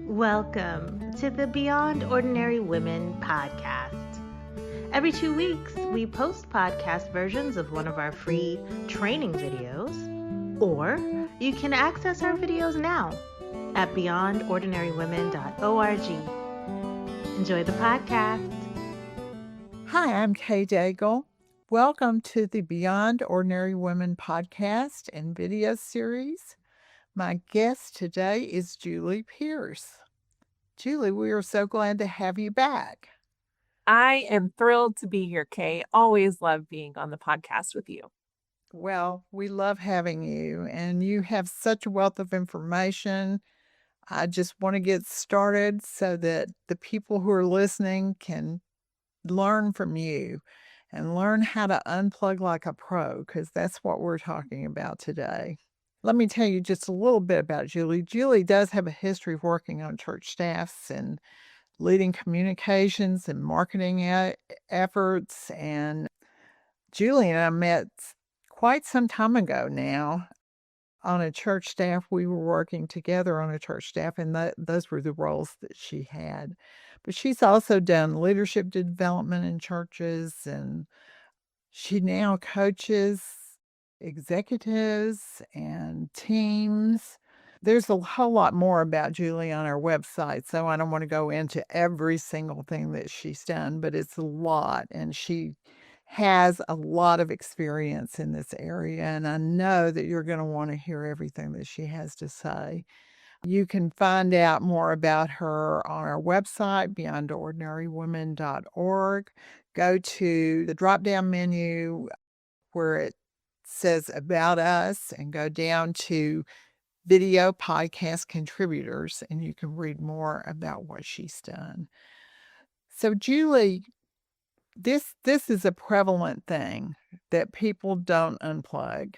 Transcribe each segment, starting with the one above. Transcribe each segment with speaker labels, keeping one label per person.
Speaker 1: Welcome to the Beyond Ordinary Women podcast. Every 2 weeks, we post podcast versions of one of our free training videos, or you can access our videos now at beyondordinarywomen.org. Enjoy the podcast.
Speaker 2: Hi, I'm Kay Daigle. Welcome to the Beyond Ordinary Women podcast and video series. My guest today is Julie Pierce. Julie, we are so glad to have you back.
Speaker 3: I am thrilled to be here, Kay. Always love being on the podcast with you.
Speaker 2: Well, we love having you, and you have such a wealth of information. I just want to get started so that the people who are listening can learn from you and learn how to unplug like a pro, because that's what we're talking about today. Let me tell you just a little bit about Julie. Julie does have a history of working on church staffs and leading communications and marketing efforts. And Julie and I met quite some time ago now on a church staff. We were working together on a church staff, and those were the roles that she had. But she's also done leadership development in churches, and she now coaches executives and teams. There's a whole lot more about Julie on our website, so I don't want to go into every single thing that she's done, but it's a lot, and she has a lot of experience in this area, and I know that you're going to want to hear everything that she has to say. You can find out more about her on our website, beyondordinarywomen.org. Go to the drop-down menu where it says About Us and go down to Video Podcast Contributors, and you can read more about what she's done. So, Julie, this is a prevalent thing that people don't unplug.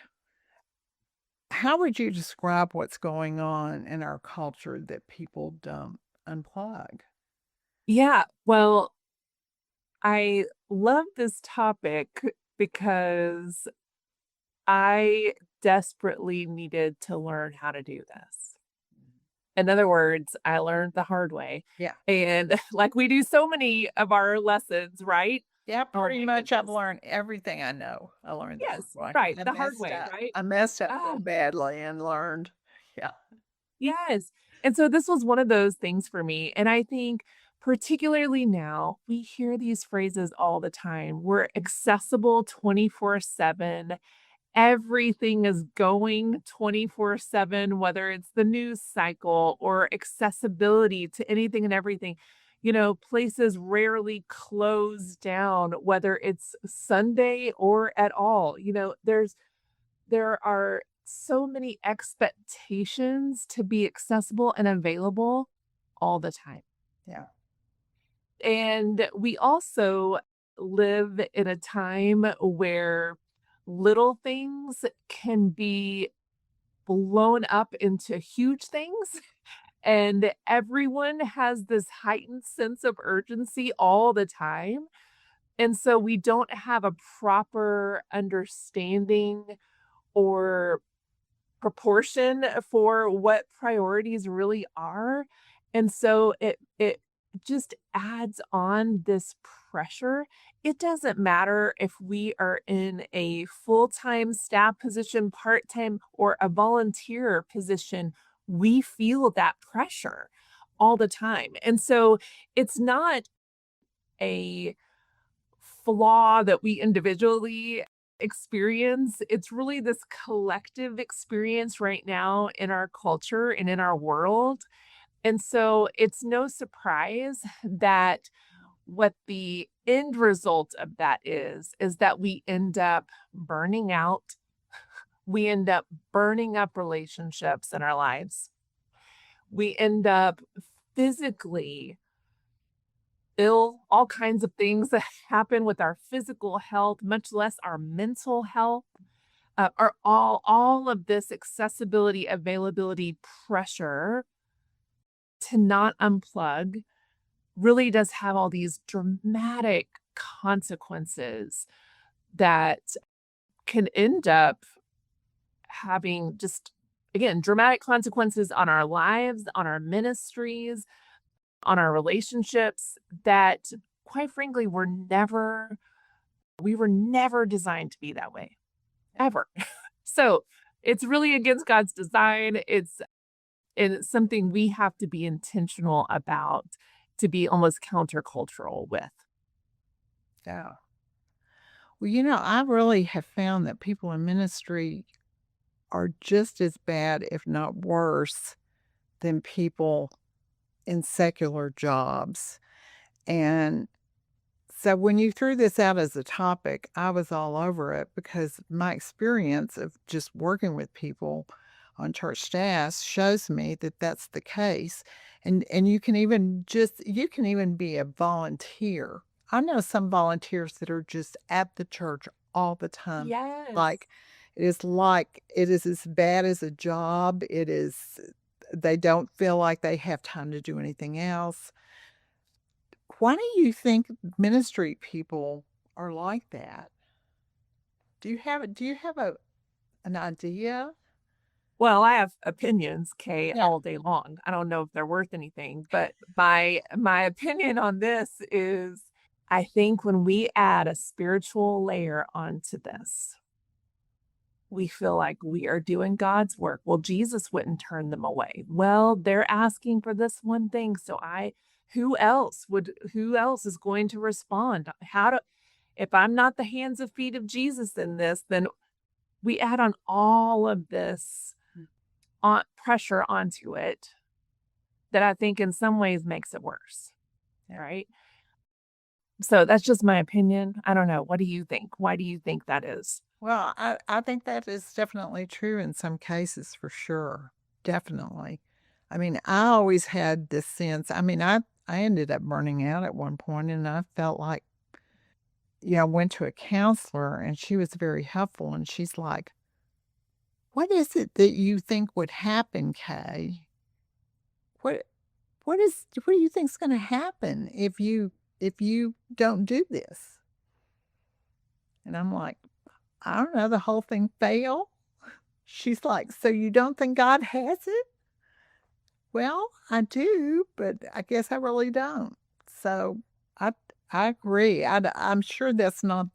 Speaker 2: How would you describe what's going on in our culture that people don't unplug?
Speaker 3: Yeah, well, I love this topic because I desperately needed to learn how to do this. In other words, I learned the hard way.
Speaker 2: Yeah.
Speaker 3: And like we do so many of our lessons, right?
Speaker 2: Yeah,
Speaker 3: Oh
Speaker 2: pretty
Speaker 3: my
Speaker 2: much I've
Speaker 3: goodness.
Speaker 2: learned everything I know. I learned the hard
Speaker 3: Yes,
Speaker 2: way.
Speaker 3: right.
Speaker 2: I
Speaker 3: The hard
Speaker 2: messed
Speaker 3: way,
Speaker 2: up.
Speaker 3: right?
Speaker 2: I messed up
Speaker 3: Ah,
Speaker 2: so badly and learned. Yeah.
Speaker 3: yes. And so this was one of those things for me. And I think particularly now, we hear these phrases all the time. We're accessible 24/7. Everything is going 24/7, whether it's the news cycle or accessibility to anything and everything. You know, places rarely close down, whether it's Sunday or at all. You know, there are so many expectations to be accessible and available all the time.
Speaker 2: Yeah.
Speaker 3: And we also live in a time where little things can be blown up into huge things. And everyone has this heightened sense of urgency all the time. And so we don't have a proper understanding or proportion for what priorities really are. And so it just adds on this pressure. It doesn't matter if we are in a full-time staff position, part-time, or a volunteer position, we feel that pressure all the time. And so it's not a flaw that we individually experience. It's really this collective experience right now in our culture and in our world. And so it's no surprise that what the end result of that is that we end up burning out. We end up burning up relationships in our lives. We end up physically ill, all kinds of things that happen with our physical health, much less our mental health, are all of this accessibility, availability pressure to not unplug really does have all these dramatic consequences that can end up having just again, dramatic consequences on our lives, on our ministries, on our relationships that, quite frankly, we were never designed to be that way, ever. So it's really against God's design. And it's something we have to be intentional about to be almost countercultural with.
Speaker 2: Yeah. Well, I really have found that people in ministry are just as bad, if not worse, than people in secular jobs. And so when you threw this out as a topic, I was all over it because my experience of just working with people on church staffs shows me that that's the case. And you can even be a volunteer. I know some volunteers that are just at the church all the time.
Speaker 3: Yes.
Speaker 2: Like it is as bad as a job. They don't feel like they have time to do anything else. Why do you think ministry people are like that? Do you have an idea?
Speaker 3: Well, I have opinions, Kay,
Speaker 2: Yeah.
Speaker 3: all day long. I don't know if they're worth anything, but my opinion on this is I think when we add a spiritual layer onto this, we feel like we are doing God's work. Well, Jesus wouldn't turn them away. Well, they're asking for this one thing, so who else is going to respond? If I'm not the hands and feet of Jesus in this, then we add on all of this on pressure onto it that I think in some ways makes it worse. All right. So that's just my opinion. I don't know. What do you think? Why do you think that is?
Speaker 2: Well, I think that is definitely true in some cases for sure. Definitely. I mean, I always had this sense. I mean, I ended up burning out at one point and I felt like, I went to a counselor and she was very helpful and she's like, "What is it that you think would happen, Kay? What what do you think's going to happen if you don't do this?" And I'm like, "I don't know, the whole thing fail?" She's like, "So you don't think God has it?" Well, I do, but I guess I really don't. So I I agree. I'm sure that's not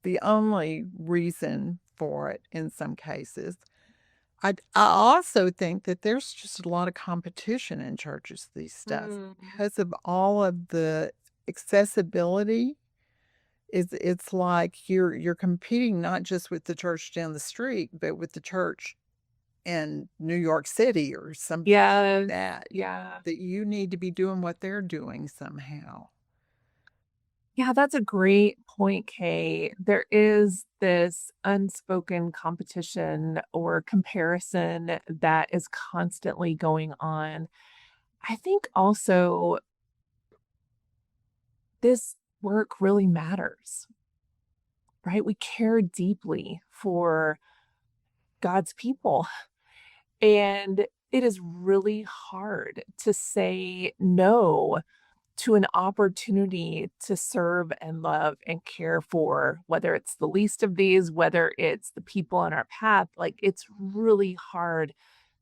Speaker 2: the only reason for it in some cases. I also think that there's just a lot of competition in churches these days because of all of the accessibility. It's like you're competing not just with the church down the street, but with the church in New York City or something like that.
Speaker 3: Yeah.
Speaker 2: That you need to be doing what they're doing somehow.
Speaker 3: Yeah, that's a great point, Kay. There is this unspoken competition or comparison that is constantly going on. I think also this work really matters, right? We care deeply for God's people. And it is really hard to say no to an opportunity to serve and love and care for, whether it's the least of these, whether it's the people on our path. Like, it's really hard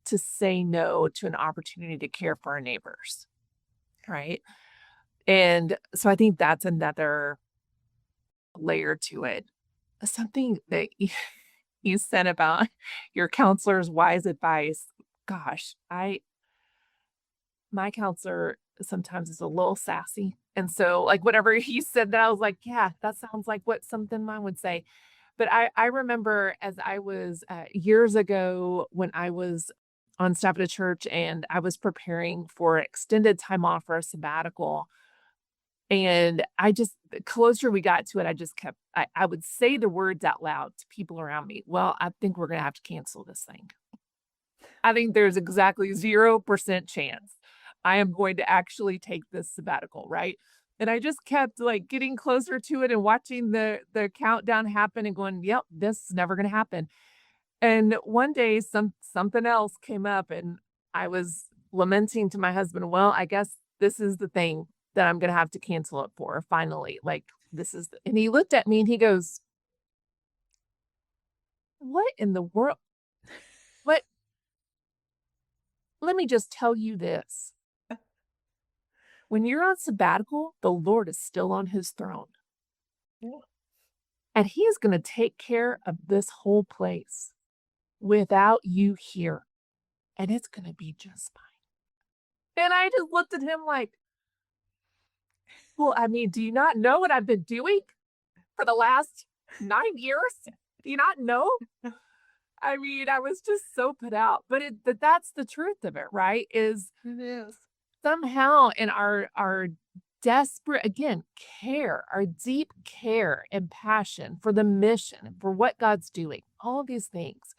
Speaker 3: to say no to an opportunity to care for our neighbors. Right. And so I think that's another layer to it. Something that you said about your counselor's wise advice. Gosh, my counselor sometimes is a little sassy. And so, like, whenever he said that, I was like, yeah, that sounds like what something mine would say. But I remember as I was years ago when I was on staff at a church and I was preparing for extended time off for a sabbatical. And the closer we got to it, I would say the words out loud to people around me. Well, I think we're going to have to cancel this thing. I think there's exactly 0% chance I am going to actually take this sabbatical, right? And I just kept like getting closer to it and watching the countdown happen and going, "Yep, this is never going to happen." And one day something else came up and I was lamenting to my husband, "Well, I guess this is the thing that I'm going to have to cancel it for finally. Like and he looked at me and he goes, "What in the world? What let me just tell you this. When you're on sabbatical, the Lord is still on his throne.
Speaker 2: Yeah.
Speaker 3: And he is going to take care of this whole place without you here. And it's going to be just fine. And I just looked at him like, well, I mean, do you not know what I've been doing for the last 9 years? Do you not know? I mean, I was just so put out. But that's the truth of it, right? Is
Speaker 2: It is.
Speaker 3: somehow in our desperate, again, care, our deep care and passion for the mission and for what God's doing, all of these things,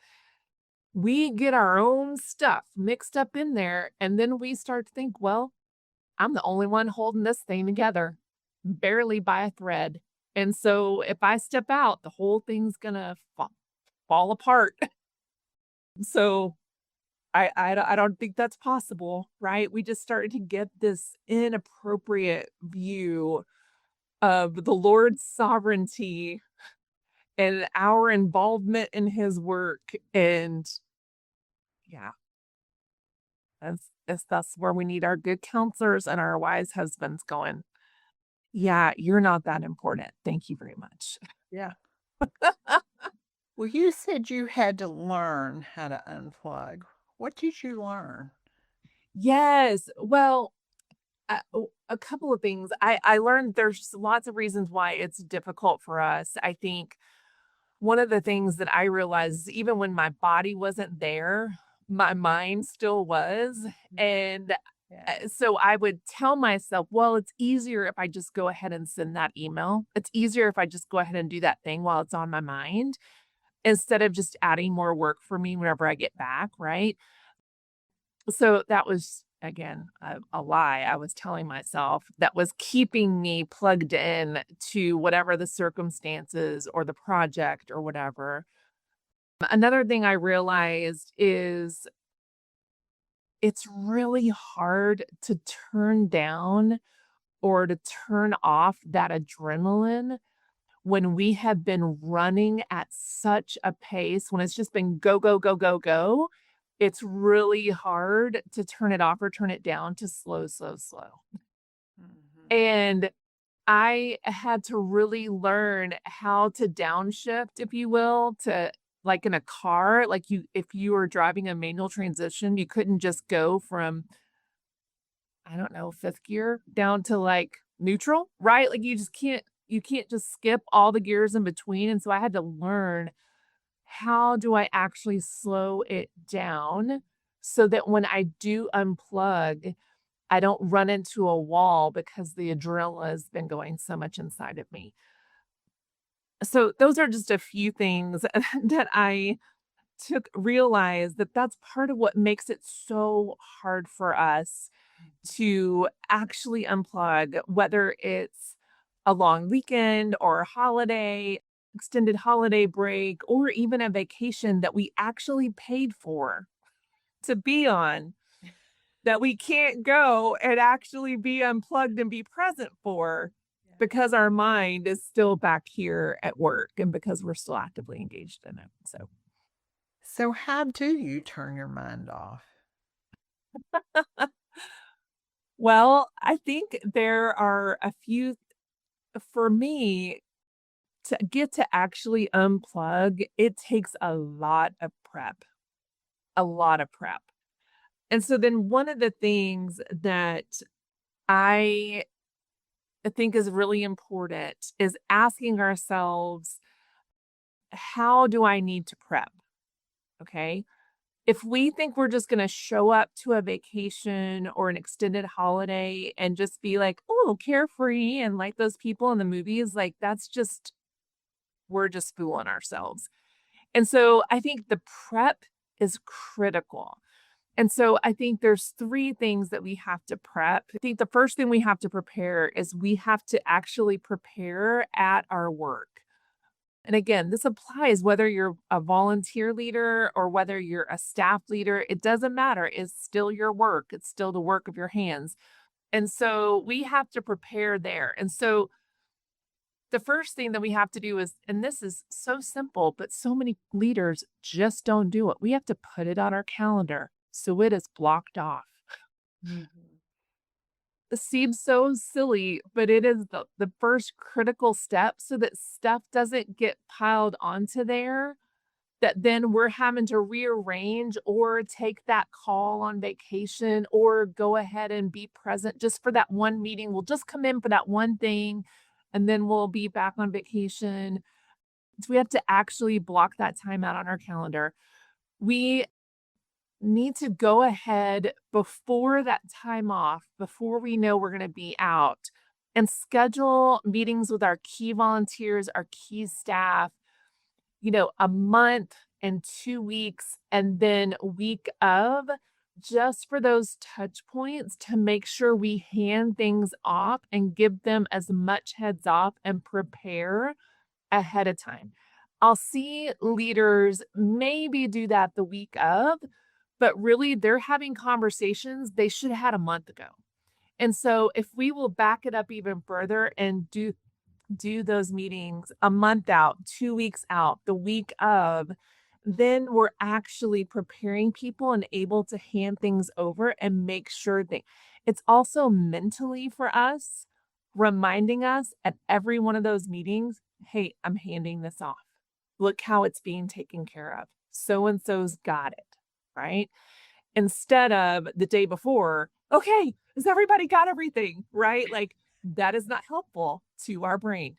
Speaker 3: we get our own stuff mixed up in there. And then we start to think, well, I'm the only one holding this thing together, barely by a thread. And so if I step out, the whole thing's going to fall apart. So I don't think that's possible, right? We just started to get this inappropriate view of the Lord's sovereignty and our involvement in his work. And yeah, that's where we need our good counselors and our wise husbands going, yeah, you're not that important. Thank you very much.
Speaker 2: Yeah. Well, you said you had to learn how to unplug. What did you learn?
Speaker 3: Yes. Well, a couple of things. I learned there's lots of reasons why it's difficult for us. I think one of the things that I realized is even when my body wasn't there, my mind still was. And
Speaker 2: Yeah.
Speaker 3: so I would tell myself, well, it's easier if I just go ahead and send that email. It's easier if I just go ahead and do that thing while it's on my mind instead of just adding more work for me whenever I get back, right? So that was, again, a lie I was telling myself that was keeping me plugged in to whatever the circumstances or the project or whatever. Another thing I realized is it's really hard to turn down or to turn off that adrenaline when we have been running at such a pace, when it's just been go, go, go, go, go. It's really hard to turn it off or turn it down to slow, slow, slow.
Speaker 2: Mhm.
Speaker 3: And I had to really learn how to downshift, if you will, to like in a car, like if you were driving a manual transmission, you couldn't just go from, I don't know, fifth gear down to like neutral, right? Like you can't just skip all the gears in between. And so I had to learn, how do I actually slow it down so that when I do unplug, I don't run into a wall because the adrenaline has been going so much inside of me. So those are just a few things that I realized that that's part of what makes it so hard for us to actually unplug, whether it's a long weekend or a holiday, extended holiday break, or even a vacation that we actually paid for to be on, that we can't go and actually be unplugged and be present for because our mind is still back here at work and because we're still actively engaged in it.
Speaker 2: So, how do you turn your mind off?
Speaker 3: Well, I think there are a few, for me, to get to actually unplug, it takes a lot of prep, a lot of prep. And so then one of the things that I think is really important is asking ourselves, how do I need to prep? Okay. If we think we're just going to show up to a vacation or an extended holiday and just be like, oh, carefree and like those people in the movies, like that's just, we're just fooling ourselves. And so I think the prep is critical. And so I think there's 3 things that we have to prep. I think the first thing we have to prepare is we have to actually prepare at our work. And again, this applies whether you're a volunteer leader or whether you're a staff leader, it doesn't matter. It's still your work. It's still the work of your hands. And so we have to prepare there. And so the first thing that we have to do is, and this is so simple, but so many leaders just don't do it. We have to put it on our calendar. So it is blocked off.
Speaker 1: Mhm.
Speaker 3: It seems so silly, but it is the first critical step so that stuff doesn't get piled onto there that then we're having to rearrange or take that call on vacation or go ahead and be present just for that one meeting. We'll just come in for that one thing and then we'll be back on vacation. So we have to actually block that time out on our calendar. We need to go ahead before that time off, before we know we're going to be out, and schedule meetings with our key volunteers, our key staff, a month and 2 weeks, and then week of, just for those touch points to make sure we hand things off and give them as much heads off and prepare ahead of time. I'll see leaders maybe do that the week of, but really they're having conversations they should have had a month ago. And so if we will back it up even further and do those meetings a month out, 2 weeks out, the week of, then we're actually preparing people and able to hand things over and make sure that it's also mentally for us, reminding us at every one of those meetings, hey, I'm handing this off. Look how it's being taken care of. So and so's got it, right? Instead of the day before, okay, has everybody got everything, right? Like that is not helpful to our brain.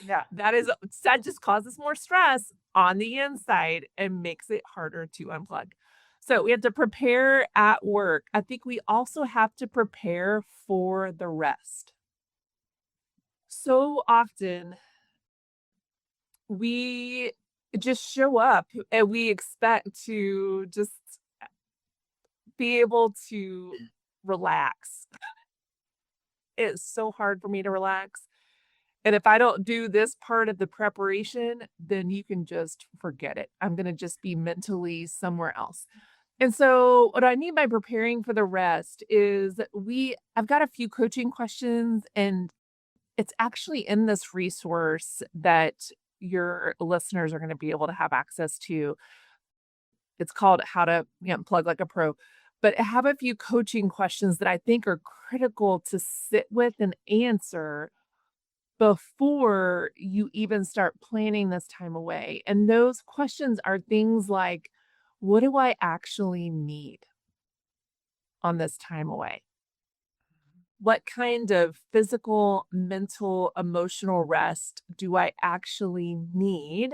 Speaker 1: Yeah.
Speaker 3: That just causes more stress on the inside and makes it harder to unplug. So we have to prepare at work. I think we also have to prepare for the rest. So often we just show up and we expect to just be able to relax. It's so hard for me to relax. And if I don't do this part of the preparation, then you can just forget it. I'm going to just be mentally somewhere else. And so what I mean by preparing for the rest is I've got a few coaching questions and it's actually in this resource that your listeners are going to be able to have access to. It's called How to Plug Like a Pro. But I have a few coaching questions that I think are critical to sit with and answer before you even start planning this time away. And those questions are things like, what do I actually need on this time away? What kind of physical, mental, emotional rest do I actually need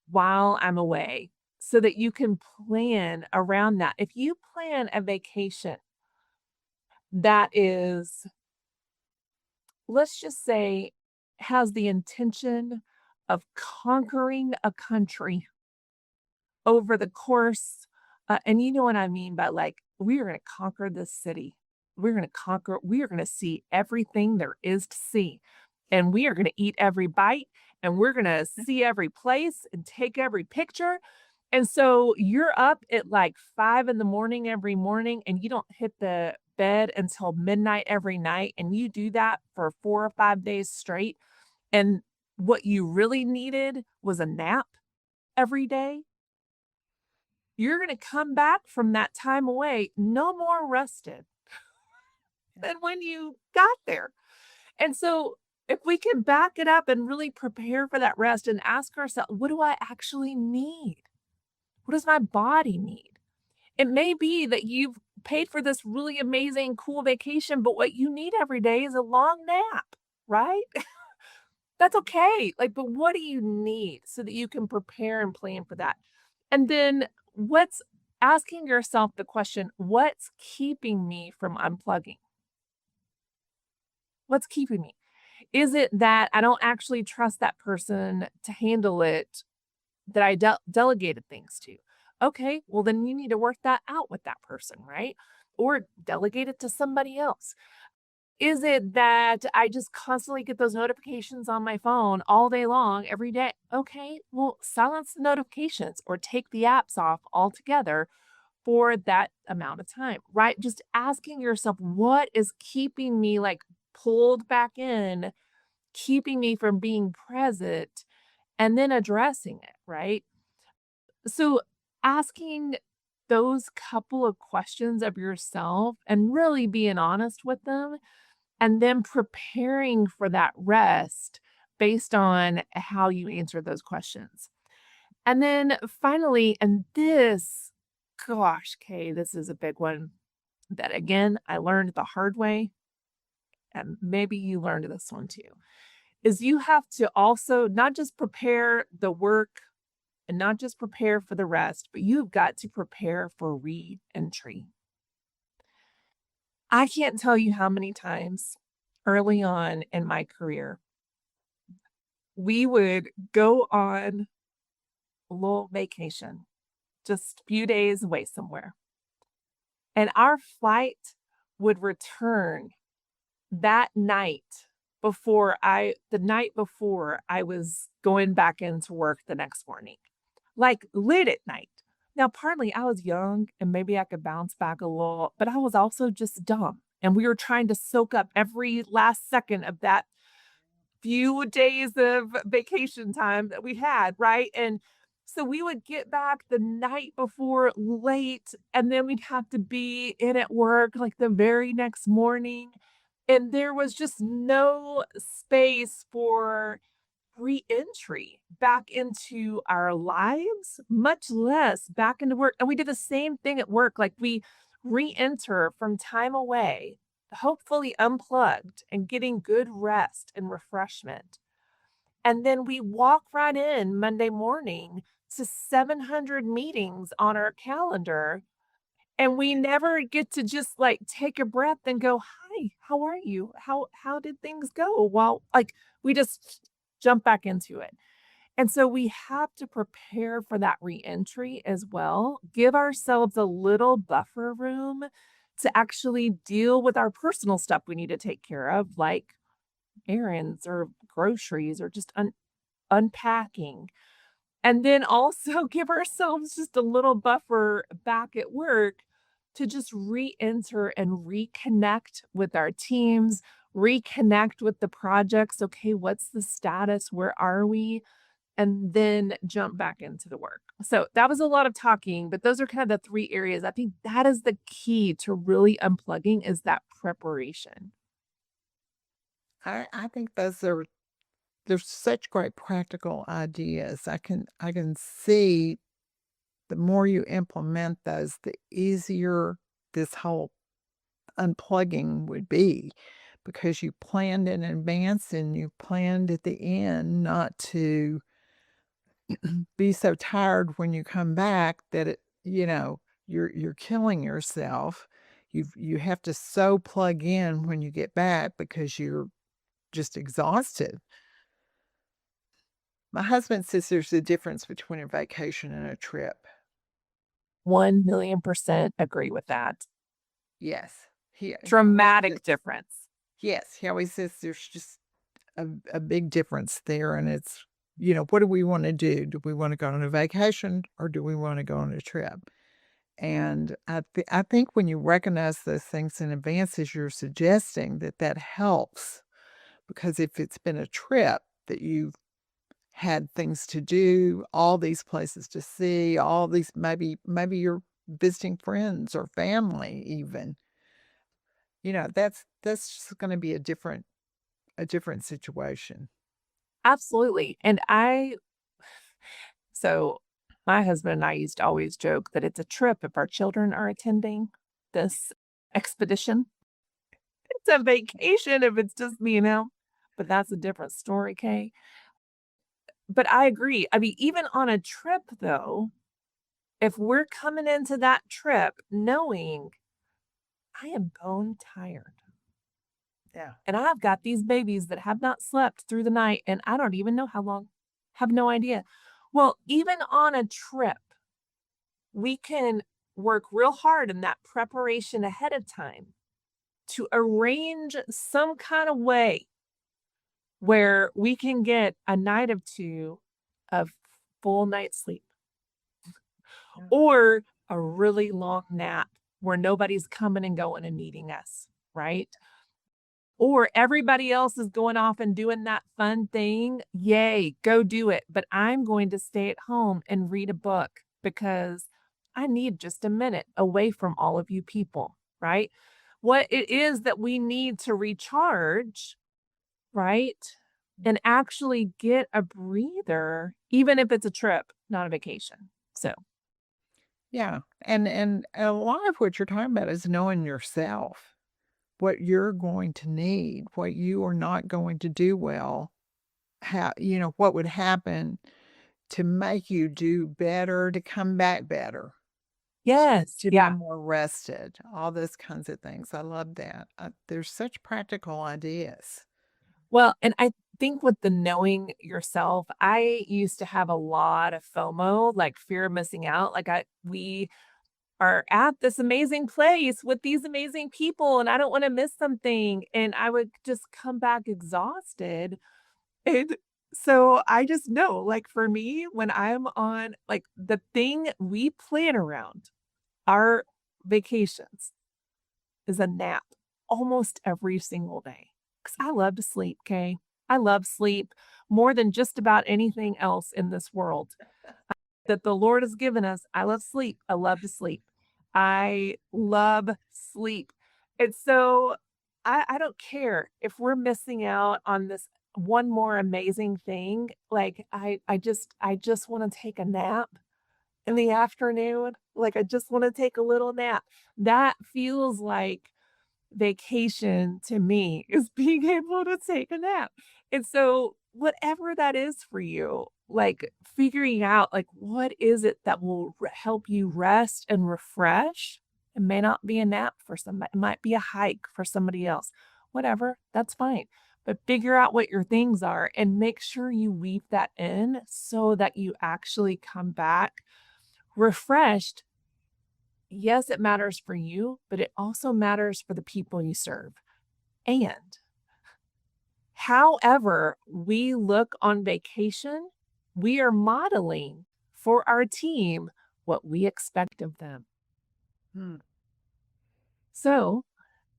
Speaker 3: while I'm away? So that you can plan around that. If you plan a vacation that is, let's just say, has the intention of conquering a country over the course, and you know what I mean by like, we are going to conquer this city. We are going to see everything there is to see. And we are going to eat every bite and we're going to see every place and take every picture. And so you're up at like 5 in the morning every morning and you don't hit the bed until midnight every night. And you do that for 4 or 5 days straight. And what you really needed was a nap every day. You're going to come back from that time away no more rested than when you got there. And so if we can back it up and really prepare for that rest and ask ourselves, what do I actually need? What does my body need? It may be that you've paid for this really amazing, cool vacation, but what you need every day is a long nap, right? That's okay. Like, but what do you need so that you can prepare and plan for that? And then what's asking yourself the question, what's keeping me from unplugging? What's keeping me? Is it that I don't actually trust that person to handle it that I delegated things to? Okay, well, then you need to work that out with that person, right? Or delegate it to somebody else. Is it that I just constantly get those notifications on my phone all day long, every day? Okay, well, silence the notifications or take the apps off altogether for that amount of time, right? Just asking yourself, what is keeping me like pulled back in, keeping me from being present, and then addressing it, right? So asking those couple of questions of yourself and really being honest with them, and then preparing for that rest based on how you answer those questions. And then finally, and this, gosh, Kay, this is a big one that again, I learned the hard way, and maybe you learned this one too, is you have to also not just prepare the work and not just prepare for the rest, but you've got to prepare for re-entry. I can't tell you how many times early on in my career, we would go on a little vacation, just a few days away somewhere. And our flight would return that night the night before I was going back into work the next morning, like late at night. Now, partly I was young and maybe I could bounce back a little, but I was also just dumb. And we were trying to soak up every last second of that few days of vacation time that we had, right? And so we would get back the night before late, and then we'd have to be in at work like the very next morning. And there was just no space for re-entry back into our lives, much less back into work. And we did the same thing at work. Like we re-enter from time away, hopefully unplugged and getting good rest and refreshment. And then we walk right in Monday morning to 700 meetings on our calendar. And we never get to just like take a breath and go, "Hi, how are you? How did things go?" Well, like we just jump back into it. And so we have to prepare for that reentry as well. Give ourselves a little buffer room to actually deal with our personal stuff we need to take care of, like errands or groceries or just unpacking. And then also give ourselves just a little buffer back at work to just re-enter and reconnect with our teams, reconnect with the projects. Okay, what's the status? Where are we? And then jump back into the work. So that was a lot of talking, but those are kind of the three areas. I think that is the key to really unplugging is that preparation.
Speaker 2: I think they're such great practical ideas. I can see the more you implement those, the easier this whole unplugging would be because you planned in advance and you planned at the end not to be so tired when you come back that you're killing yourself. You have to so plug in when you get back because you're just exhausted. My husband says there's a difference between a vacation and a trip.
Speaker 3: 1,000,000% agree with that.
Speaker 2: Yes.
Speaker 3: Dramatic difference.
Speaker 2: Yes. He always says there's just a big difference there. And it's, what do we want to do? Do we want to go on a vacation or do we want to go on a trip? And I think when you recognize those things in advance, as you're suggesting, that helps. Because if it's been a trip that you've had things to do, all these places to see, all these maybe you're visiting friends or family even. That's just going to be a different situation.
Speaker 3: Absolutely. And so my husband and I used to always joke that it's a trip if our children are attending this expedition. It's a vacation if it's just me and him, but that's a different story, Kay. But I agree. I mean, even on a trip though, if we're coming into that trip knowing I am bone tired.
Speaker 2: Yeah.
Speaker 3: And I've got these babies that have not slept through the night and I don't even know how long. Have no idea. Well, even on a trip, we can work real hard in that preparation ahead of time to arrange some kind of way where we can get a night or two of full night's sleep or a really long nap where nobody's coming and going and needing us, right? Or everybody else is going off and doing that fun thing. Yay, go do it. But I'm going to stay at home and read a book because I need just a minute away from all of you people, right? What it is that we need to recharge, right? And actually get a breather, even if it's a trip, not a vacation. So,
Speaker 2: Yeah. And a lot of what you're talking about is knowing yourself, what you're going to need, what you are not going to do well, what would happen to make you do better, to come back better,
Speaker 3: yes,
Speaker 2: to be
Speaker 3: yeah.
Speaker 2: more rested, all those kinds of things. I love that. There's such practical ideas.
Speaker 3: Well, and I think with the knowing yourself, I used to have a lot of FOMO, like fear of missing out. We are at this amazing place with these amazing people and I don't want to miss something. And I would just come back exhausted. And so I just know, like for me, when I'm on like the thing we plan around our vacations is a nap almost every single day. Because I love to sleep, Kay. I love sleep more than just about anything else in this world that the Lord has given us. I love sleep. I love to sleep. I love sleep. And so I don't care if we're missing out on this one more amazing thing. Like I just want to take a nap in the afternoon. Like I just want to take a little nap. That feels like vacation to me is being able to take a nap. And so whatever that is for you, like figuring out like what is it that will help you rest and refresh. It may not be a nap for somebody. It might be a hike for somebody else. Whatever, that's fine. But figure out what your things are and make sure you weave that in so that you actually come back refreshed. Yes, it matters for you, but it also matters for the people you serve. And however we look on vacation, we are modeling for our team what we expect of them.
Speaker 2: Hmm.
Speaker 3: So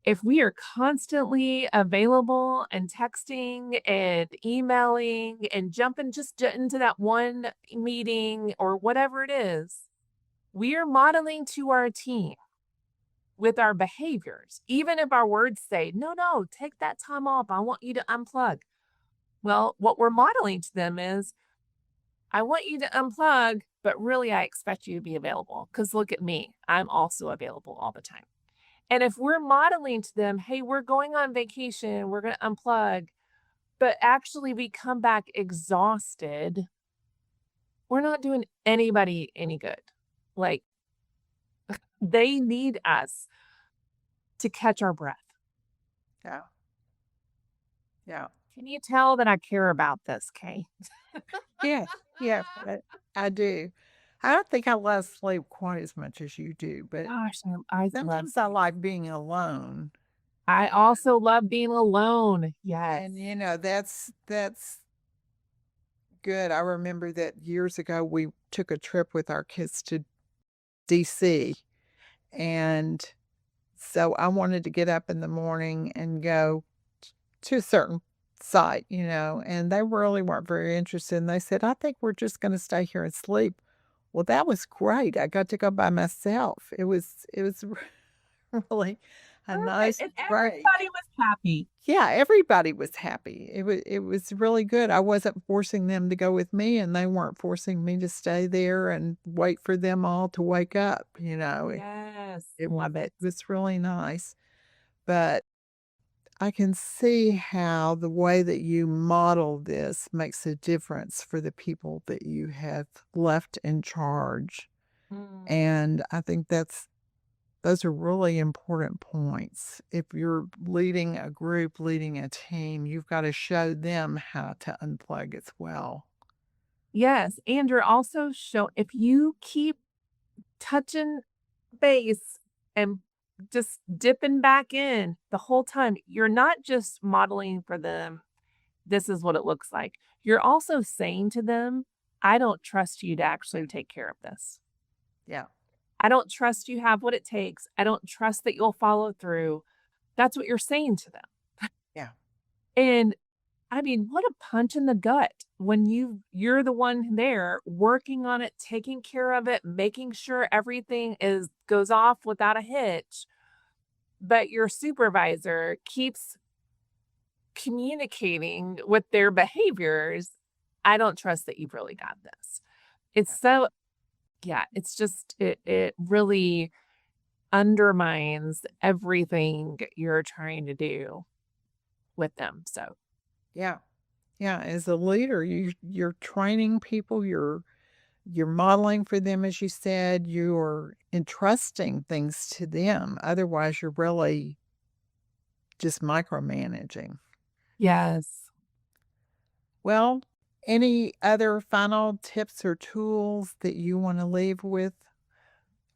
Speaker 3: if we are constantly available and texting and emailing and jumping just into that one meeting or whatever it is, we are modeling to our team with our behaviors, even if our words say, no, take that time off. I want you to unplug. Well, what we're modeling to them is, I want you to unplug, but really I expect you to be available because look at me. I'm also available all the time. And if we're modeling to them, hey, we're going on vacation, we're going to unplug, but actually we come back exhausted, we're not doing anybody any good. Like they need us to catch our breath.
Speaker 2: Yeah. Yeah.
Speaker 3: Can you tell that I care about this, Kay?
Speaker 2: Yeah. Yeah. I do. I don't think I love sleep quite as much as you do, but
Speaker 3: Gosh, I love
Speaker 2: sometimes I like being alone.
Speaker 3: I also love being alone. Yes.
Speaker 2: And that's good. I remember that years ago we took a trip with our kids to DC. And so I wanted to get up in the morning and go to a certain site, and they really weren't very interested. And they said, I think we're just going to stay here and sleep. Well, that was great. I got to go by myself. It was really a
Speaker 3: Perfect.
Speaker 2: nice
Speaker 3: And
Speaker 2: break.
Speaker 3: everybody was happy.
Speaker 2: Yeah, everybody was happy. It was really good. I wasn't forcing them to go with me, and they weren't forcing me to stay there and wait for them all to wake up.
Speaker 3: Yes.
Speaker 2: It
Speaker 3: Love it.
Speaker 2: was really nice. But I can see how the way that you model this makes a difference for the people that you have left in charge.
Speaker 3: Mm.
Speaker 2: And I think those are really important points. If you're leading a group, leading a team, you've got to show them how to unplug as well.
Speaker 3: Yes. And you're also if you keep touching base and just dipping back in the whole time, you're not just modeling for them, this is what it looks like. You're also saying to them, I don't trust you to actually take care of this.
Speaker 2: Yeah.
Speaker 3: I don't trust you have what it takes. I don't trust that you'll follow through. That's what you're saying to them.
Speaker 2: Yeah.
Speaker 3: And I mean, what a punch in the gut when you're the one there working on it, taking care of it, making sure everything is goes off without a hitch, but your supervisor keeps communicating with their behaviors. I don't trust that you've really got this. It's so yeah, it's just it really undermines everything you're trying to do with them. So,
Speaker 2: Yeah. Yeah. As a leader, you're training people, you're modeling for them, as you said, you're entrusting things to them. Otherwise, you're really just micromanaging.
Speaker 3: yes.
Speaker 2: Well, any other final tips or tools that you want to leave with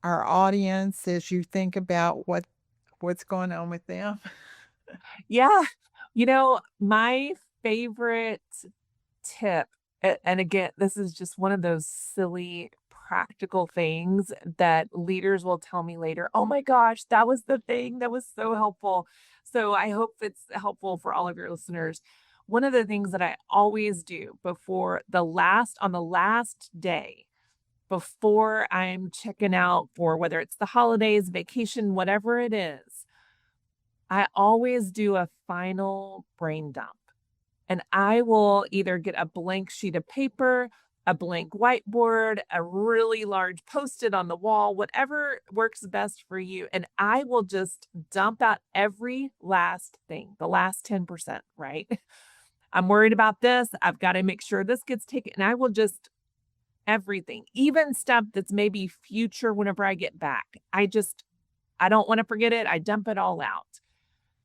Speaker 2: our audience as you think about what's going on with them?
Speaker 3: Yeah. My favorite tip, and again, this is just one of those silly practical things that leaders will tell me later. Oh my gosh, that was the thing that was so helpful. So I hope it's helpful for all of your listeners. One of the things that I always do on the last day, before I'm checking out for whether it's the holidays, vacation, whatever it is, I always do a final brain dump. And I will either get a blank sheet of paper, a blank whiteboard, a really large post-it on the wall, whatever works best for you. And I will just dump out every last thing, the last 10%, right? I'm worried about this. I've got to make sure this gets taken. And I will just everything, even stuff that's maybe future whenever I get back. I don't want to forget it. I dump it all out.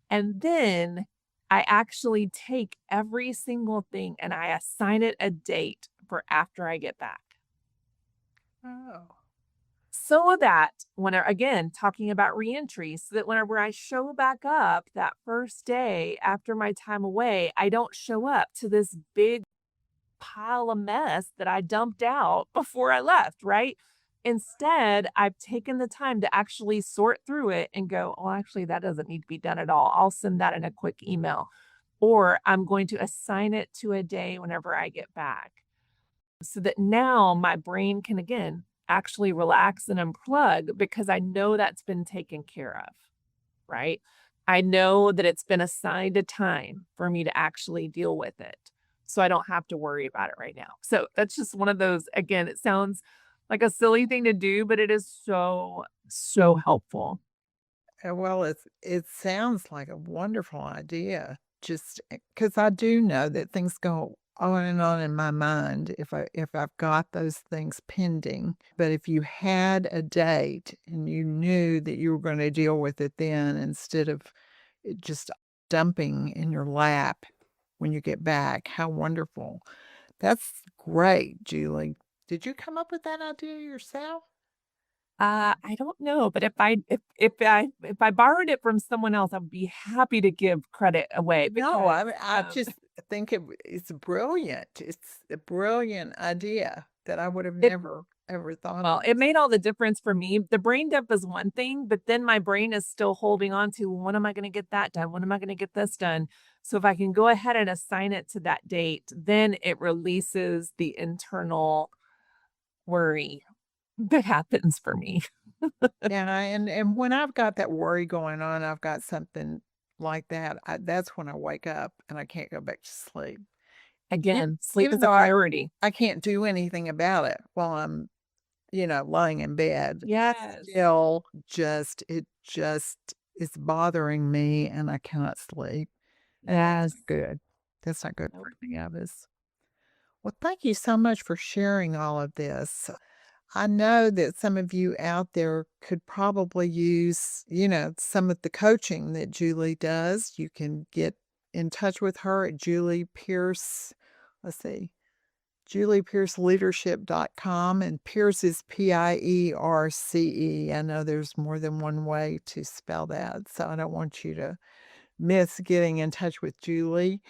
Speaker 3: And then I actually take every single thing and I assign it a date for after I get back.
Speaker 2: Oh.
Speaker 3: So that again, talking about reentry, so that whenever I show back up that first day after my time away, I don't show up to this big pile of mess that I dumped out before I left, right? Instead, I've taken the time to actually sort through it and go, "Oh, actually, that doesn't need to be done at all. I'll send that in a quick email." Or I'm going to assign it to a day whenever I get back so that now my brain can again actually relax and unplug because I know that's been taken care of, right? I know that it's been assigned a time for me to actually deal with it. So I don't have to worry about it right now. So that's just one of those, again, it sounds like a silly thing to do, but it is so, so helpful.
Speaker 2: Well, it sounds like a wonderful idea. Just because I do know that things go on and on in my mind if I've got those things pending. But if you had a date and you knew that you were going to deal with it then instead of it just dumping in your lap when you get back, how wonderful. That's great, Julie. Did you come up with that idea yourself?
Speaker 3: I don't know, but if I borrowed it from someone else, I would be happy to give credit away
Speaker 2: No,
Speaker 3: because
Speaker 2: I just think it's brilliant. It's a brilliant idea that I would have
Speaker 3: it
Speaker 2: never ever thought
Speaker 3: well,
Speaker 2: of.
Speaker 3: it made all the difference for me. The brain dump is one thing, but then my brain is still holding on to when am I going to get that done? When am I going to get this done? So if I can go ahead and assign it to that date, then it releases the internal worry that happens for me.
Speaker 2: Yeah, and when I've got that worry going on, I've got something like that. That's when I wake up and I can't go back to sleep. E-
Speaker 3: Again, sleep
Speaker 2: Even
Speaker 3: is a
Speaker 2: though
Speaker 3: priority.
Speaker 2: I can't do anything about it while I'm, lying in bed.
Speaker 3: Yes.
Speaker 2: Still, it just is bothering me, and I cannot sleep.
Speaker 3: Yes.
Speaker 2: Good. That's not good
Speaker 3: Nope.
Speaker 2: for any of us. Well, thank you so much for sharing all of this. I know that some of you out there could probably use, some of the coaching that Julie does. You can get in touch with her at Julie Pierce. Let's see, juliepierceleadership.com, and Pierce is Pierce. I know there's more than one way to spell that, so I don't want you to miss getting in touch with Julie.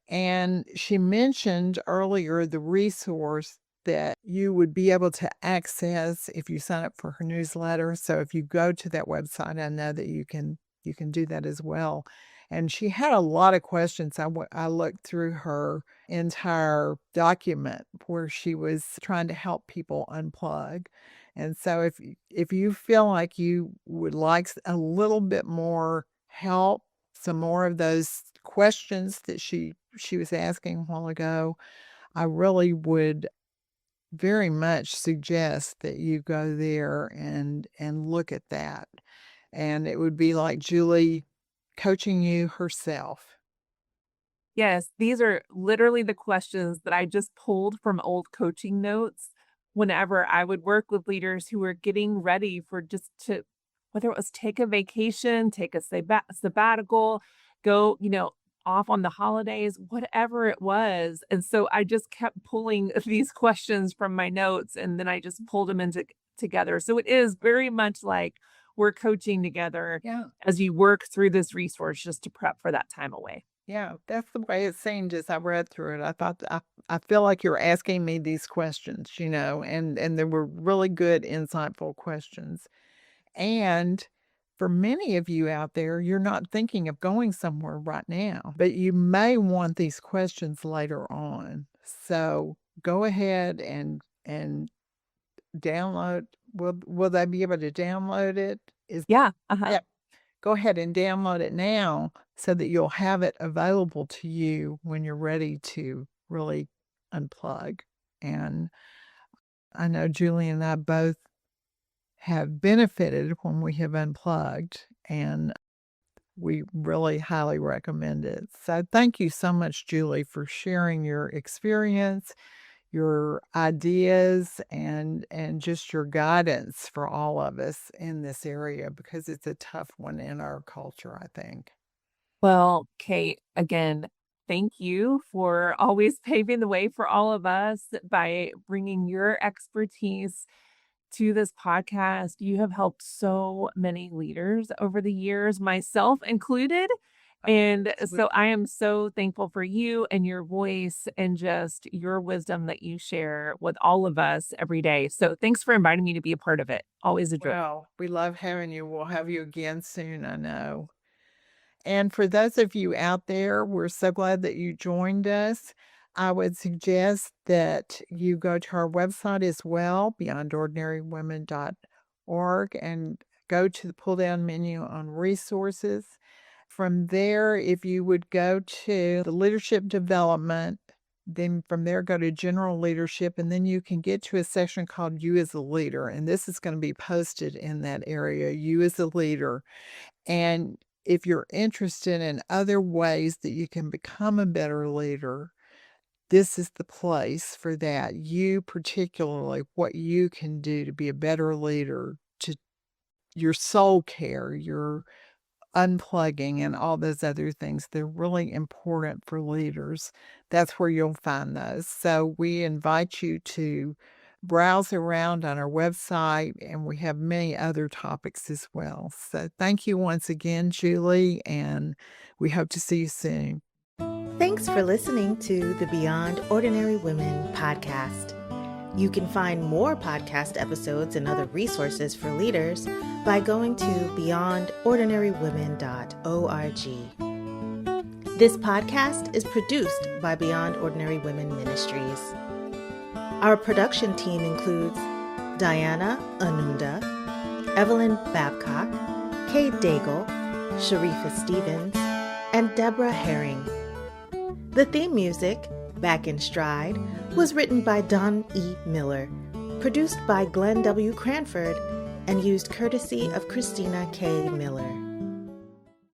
Speaker 2: And she mentioned earlier the resource that you would be able to access if you sign up for her newsletter. So if you go to that website, I know that you can do that as well. And she had a lot of questions. I looked through her entire document where she was trying to help people unplug. And so if you feel like you would like a little bit more help, some more of those questions that she was asking a while ago, I really would very much suggest that you go there and look at that. And it would be like Julie coaching you herself.
Speaker 3: Yes, these are literally the questions that I just pulled from old coaching notes whenever I would work with leaders who were getting ready for just to, whether it was take a vacation, take a sabbatical, go, off on the holidays, whatever it was. And so I just kept pulling these questions from my notes and then I just pulled them together. So it is very much like we're coaching together
Speaker 2: Yeah.
Speaker 3: as you work through this resource just to prep for that time away.
Speaker 2: Yeah, that's the way it seemed as I read through it. I thought I feel like you're asking me these questions, and they were really good, insightful questions. And for many of you out there, you're not thinking of going somewhere right now, but you may want these questions later on. So go ahead and download. Will they be able to download it?
Speaker 3: Yeah.
Speaker 2: Yeah. Go ahead and download it now so that you'll have it available to you when you're ready to really unplug. And I know Julie and I both have benefited when we have unplugged, and we really highly recommend it. So thank you so much, Julie, for sharing your experience, your ideas, and just your guidance for all of us in this area, because it's a tough one in our culture, I think.
Speaker 3: Well, Kate, again, thank you for always paving the way for all of us by bringing your expertise to this podcast. You have helped so many leaders over the years, myself included. And so I am so thankful for you and your voice and just your wisdom that you share with all of us every day. So thanks for inviting me to be a part of it. Always a joy.
Speaker 2: Well, we love having you. We'll have you again soon, I know. And for those of you out there, we're so glad that you joined us. I would suggest that you go to our website as well, beyondordinarywomen.org, and go to the pull-down menu on resources. From there, if you would go to the leadership development, then from there go to general leadership, and then you can get to a section called You as a Leader. And this is going to be posted in that area, You as a Leader. And if you're interested in other ways that you can become a better leader, this is the place for that. You particularly, what you can do to be a better leader, to your soul care, your unplugging, and all those other things. They're really important for leaders. That's where you'll find those. So we invite you to browse around on our website, and we have many other topics as well. So thank you once again, Julie, and we hope to see you soon.
Speaker 1: Thanks for listening to the Beyond Ordinary Women podcast. You can find more podcast episodes and other resources for leaders by going to beyondordinarywomen.org. This podcast is produced by Beyond Ordinary Women Ministries. Our production team includes Diana Anunda, Evelyn Babcock, Kay Daigle, Sharifa Stevens, and Deborah Herring. The theme music, Back in Stride, was written by Don E. Miller, produced by Glenn W. Cranford, and used courtesy of Christina K. Miller.